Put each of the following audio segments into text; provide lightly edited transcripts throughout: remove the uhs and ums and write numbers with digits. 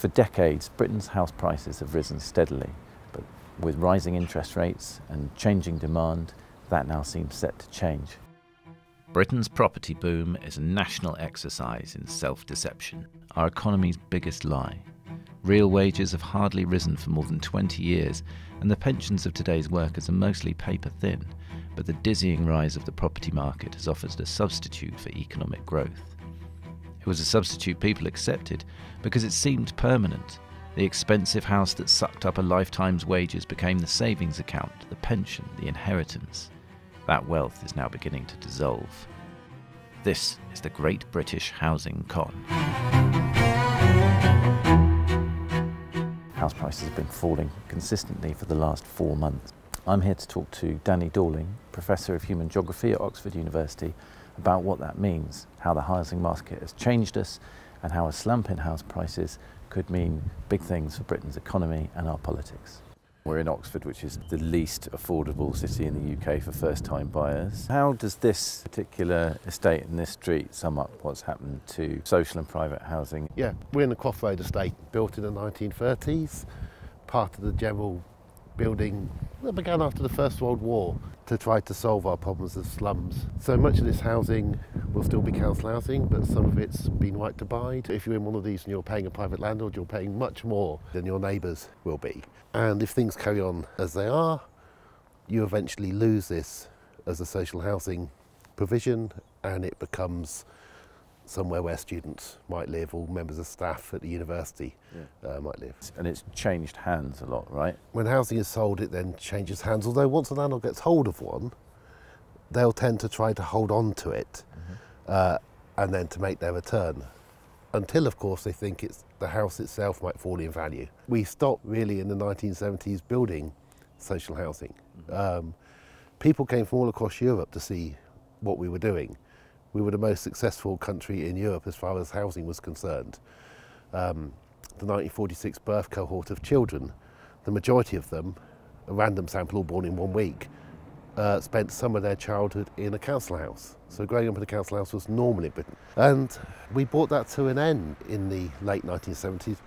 For decades, Britain's house prices have risen steadily, but with rising interest rates and changing demand, that now seems set to change. Britain's property boom is a national exercise in self-deception, our economy's biggest lie. Real wages have hardly risen for more than 20 years, and the pensions of today's workers are mostly paper-thin, but the dizzying rise of the property market has offered a substitute for economic growth. It was a substitute people accepted because it seemed permanent. The expensive house that sucked up a lifetime's wages became the savings account, the pension, the inheritance. That wealth is now beginning to dissolve. This is the Great British Housing Con. House prices have been falling consistently for the last 4 months. I'm here to talk to Danny Dorling, Professor of Human Geography at Oxford University, about what that means, how the housing market has changed us, and how a slump in house prices could mean big things for Britain's economy and our politics. We're in Oxford, which is the least affordable city in the UK for first-time buyers. How does this particular estate in this street sum up what's happened to social and private housing? Yeah, we're in the Crossroad estate, built in the 1930s, part of the general building that began after the First World War to try to solve our problems of slums. So much of this housing will still be council housing, but some of it's been right to buy. If you're in one of these and you're paying a private landlord, you're paying much more than your neighbours will be. And if things carry on as they are, you eventually lose this as a social housing provision, and it becomes somewhere where students might live, or members of staff at the university might live. And it's changed hands a lot, right? When housing is sold, it then changes hands, although once a landlord gets hold of one, they'll tend to try to hold on to it and then to make their return, until of course they think it's the house itself might fall in value. We stopped really in the 1970s building social housing. People came from all across Europe to see what we were doing. We were the most successful country in Europe as far as housing was concerned. The 1946 birth cohort of children, the majority of them, a random sample all born in 1 week, spent some of their childhood in a council house. So growing up in a council house was normal in Britain. And we brought that to an end in the late 1970s.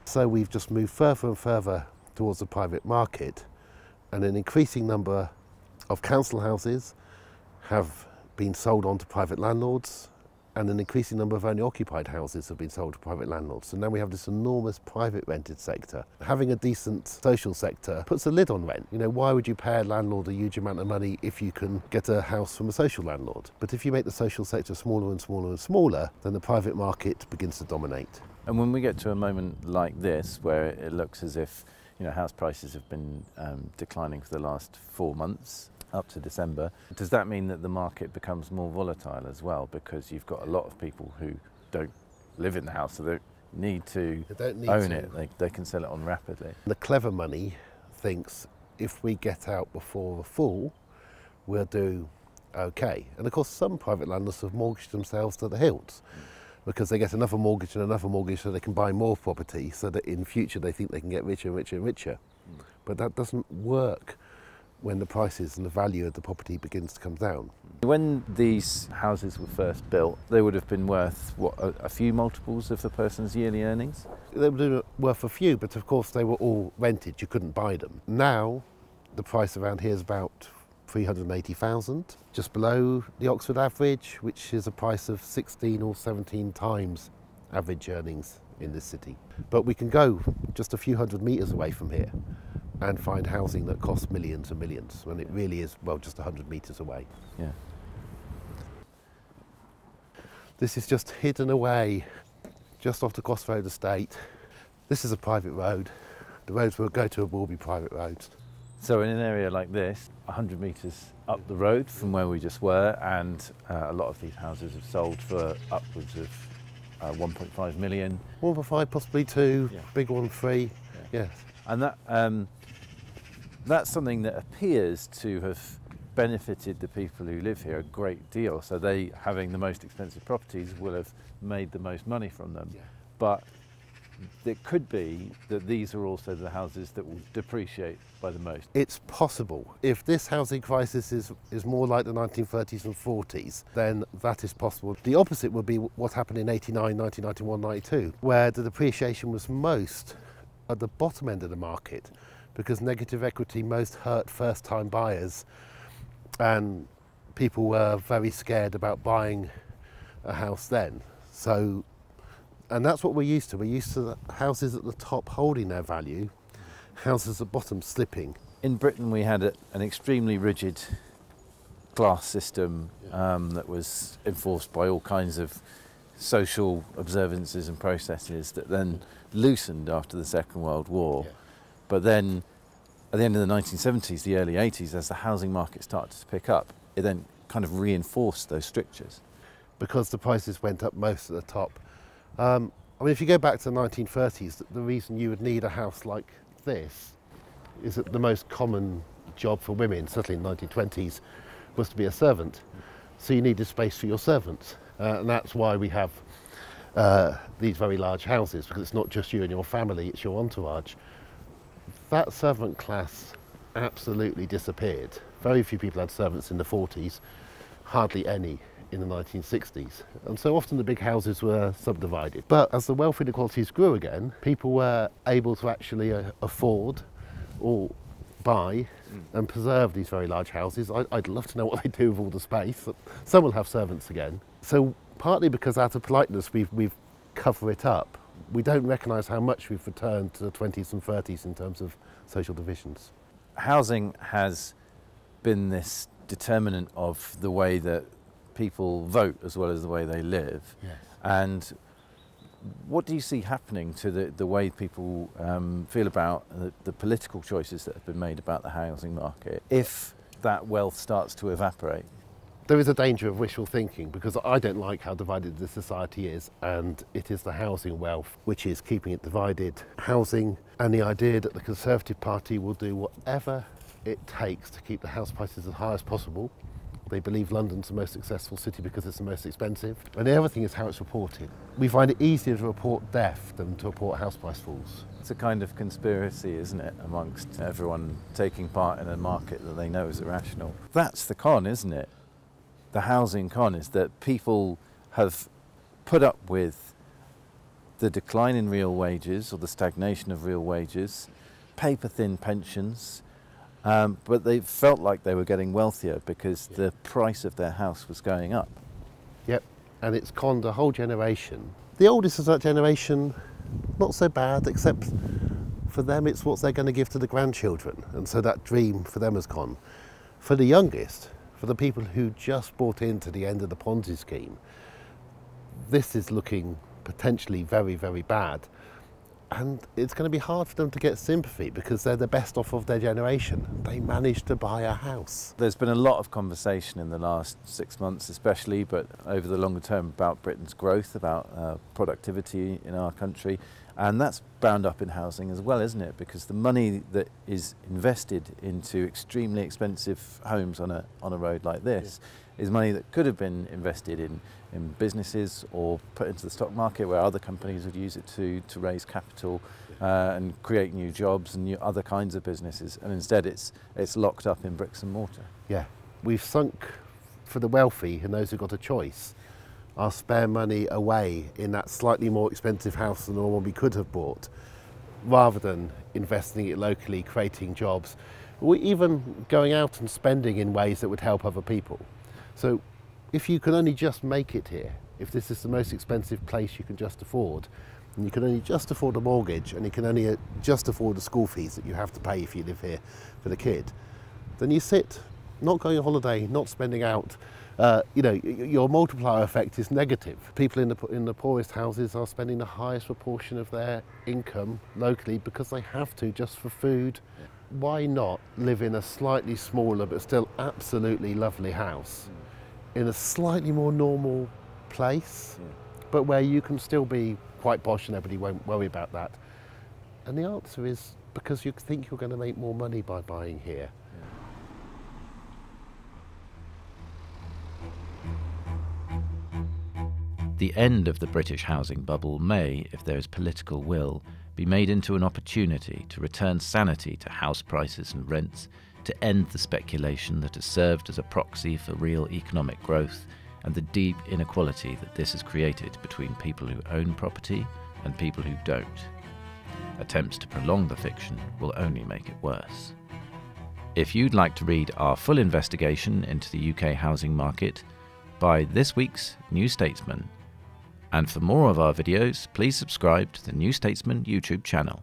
So we've just moved further and further towards the private market, and an increasing number of council houses have been sold on to private landlords, and an increasing number of owner-occupied houses have been sold to private landlords. So now we have this enormous private rented sector. Having a decent social sector puts a lid on rent. You know, why would you pay a landlord a huge amount of money if you can get a house from a social landlord? But if you make the social sector smaller and smaller and smaller, then the private market begins to dominate. And when we get to a moment like this, where it looks as if, you know, house prices have been declining for the last 4 months, up to December, does that mean that the market becomes more volatile as well, because you've got a lot of people who don't live in the house, so they need to own it, they can sell it on rapidly? The clever money thinks if we get out before the fall, we'll do okay. And of course some private landlords have mortgaged themselves to the hilt because they get another mortgage and another mortgage so they can buy more property, so that in future they think they can get richer and richer and richer. But that doesn't work when the prices and the value of the property begins to come down. When these houses were first built, they would have been worth, what, a few multiples of the person's yearly earnings? They were worth a few, but of course they were all rented, you couldn't buy them. Now, the price around here is about 380,000, just below the Oxford average, which is a price of 16 or 17 times average earnings in this city. But we can go just a few hundred metres away from here and find housing that costs millions and millions, when it really is, well, just 100 metres away. Yeah. This is just hidden away, just off the Crossroad estate. This is a private road. The roads we'll go to will be private roads. So in an area like this, 100 metres up the road from where we just were, and a lot of these houses have sold for upwards of 1.5 million. 1.5, possibly 2, yeah. Big one, 3, yeah. Yes. And that, that's something that appears to have benefited the people who live here a great deal. So they, having the most expensive properties, will have made the most money from them. Yeah. But it could be that these are also the houses that will depreciate by the most. It's possible. If this housing crisis is more like the 1930s and 40s, then that is possible. The opposite would be what happened in 89, 1991, 92, where the depreciation was most at the bottom end of the market, because negative equity most hurt first-time buyers, and people were very scared about buying a house then. So, and that's what we're used to. We're used to the houses at the top holding their value, houses at the bottom slipping. In Britain, we had an extremely rigid class system that was enforced by all kinds of social observances and processes that then loosened after the Second World War. Yeah. But then at the end of the 1970s, the early 80s, as the housing market started to pick up, it then kind of reinforced those strictures. Because the prices went up most at the top. I mean, if you go back to the 1930s, the reason you would need a house like this is that the most common job for women, certainly in the 1920s, was to be a servant. So you needed space for your servants. And that's why we have these very large houses, because it's not just you and your family, it's your entourage. That servant class absolutely disappeared. Very few people had servants in the 40s, hardly any in the 1960s. And so often the big houses were subdivided. But as the wealth inequalities grew again, people were able to actually afford or buy and preserve these very large houses. I'd love to know what they do with all the space. Some will have servants again. So partly because out of politeness we've covered it up, we don't recognise how much we've returned to the 20s and 30s in terms of social divisions. Housing has been this determinant of the way that people vote as well as the way they live. Yes. And what do you see happening to the way people feel about the political choices that have been made about the housing market if that wealth starts to evaporate? There is a danger of wishful thinking, because I don't like how divided the society is, and it is the housing wealth which is keeping it divided. Housing and the idea that the Conservative Party will do whatever it takes to keep the house prices as high as possible. They believe London's the most successful city because it's the most expensive. And the other thing is how it's reported. We find it easier to report death than to report house price falls. It's a kind of conspiracy, isn't it, amongst everyone taking part in a market that they know is irrational. That's the con, isn't it? The housing con is that people have put up with the decline in real wages or the stagnation of real wages, paper-thin pensions, but they felt like they were getting wealthier because the price of their house was going up. Yep, and it's conned a whole generation. The oldest of that generation, not so bad, except for them it's what they're going to give to the grandchildren, and so that dream for them has gone. For the youngest, for the people who just bought into the end of the PONZI scheme, this is looking potentially very, very bad. And it's going to be hard for them to get sympathy because they're the best off of their generation. They managed to buy a house. There's been a lot of conversation in the last 6 months especially, but over the longer term about Britain's growth, about productivity in our country. And that's bound up in housing as well, isn't it? Because the money that is invested into extremely expensive homes on a road like this is money that could have been invested in businesses or put into the stock market where other companies would use it to raise capital and create new jobs and new other kinds of businesses. And instead it's locked up in bricks and mortar. Yeah, we've sunk, for the wealthy and those who've got a choice, our spare money away in that slightly more expensive house than the one we could have bought, rather than investing it locally, creating jobs, or even going out and spending in ways that would help other people. So if you can only just make it here, if this is the most expensive place you can just afford, and you can only just afford a mortgage, and you can only just afford the school fees that you have to pay if you live here for the kid, then you sit, not going on holiday, not spending out. Your multiplier effect is negative. People in the poorest houses are spending the highest proportion of their income locally because they have to, just for food. Yeah. Why not live in a slightly smaller but still absolutely lovely house in a slightly more normal place, but where you can still be quite posh and everybody won't worry about that? And the answer is because you think you're going to make more money by buying here. The end of the British housing bubble may, if there is political will, be made into an opportunity to return sanity to house prices and rents, to end the speculation that has served as a proxy for real economic growth and the deep inequality that this has created between people who own property and people who don't. Attempts to prolong the fiction will only make it worse. If you'd like to read our full investigation into the UK housing market, buy this week's New Statesman. And for more of our videos, please subscribe to the New Statesman YouTube channel.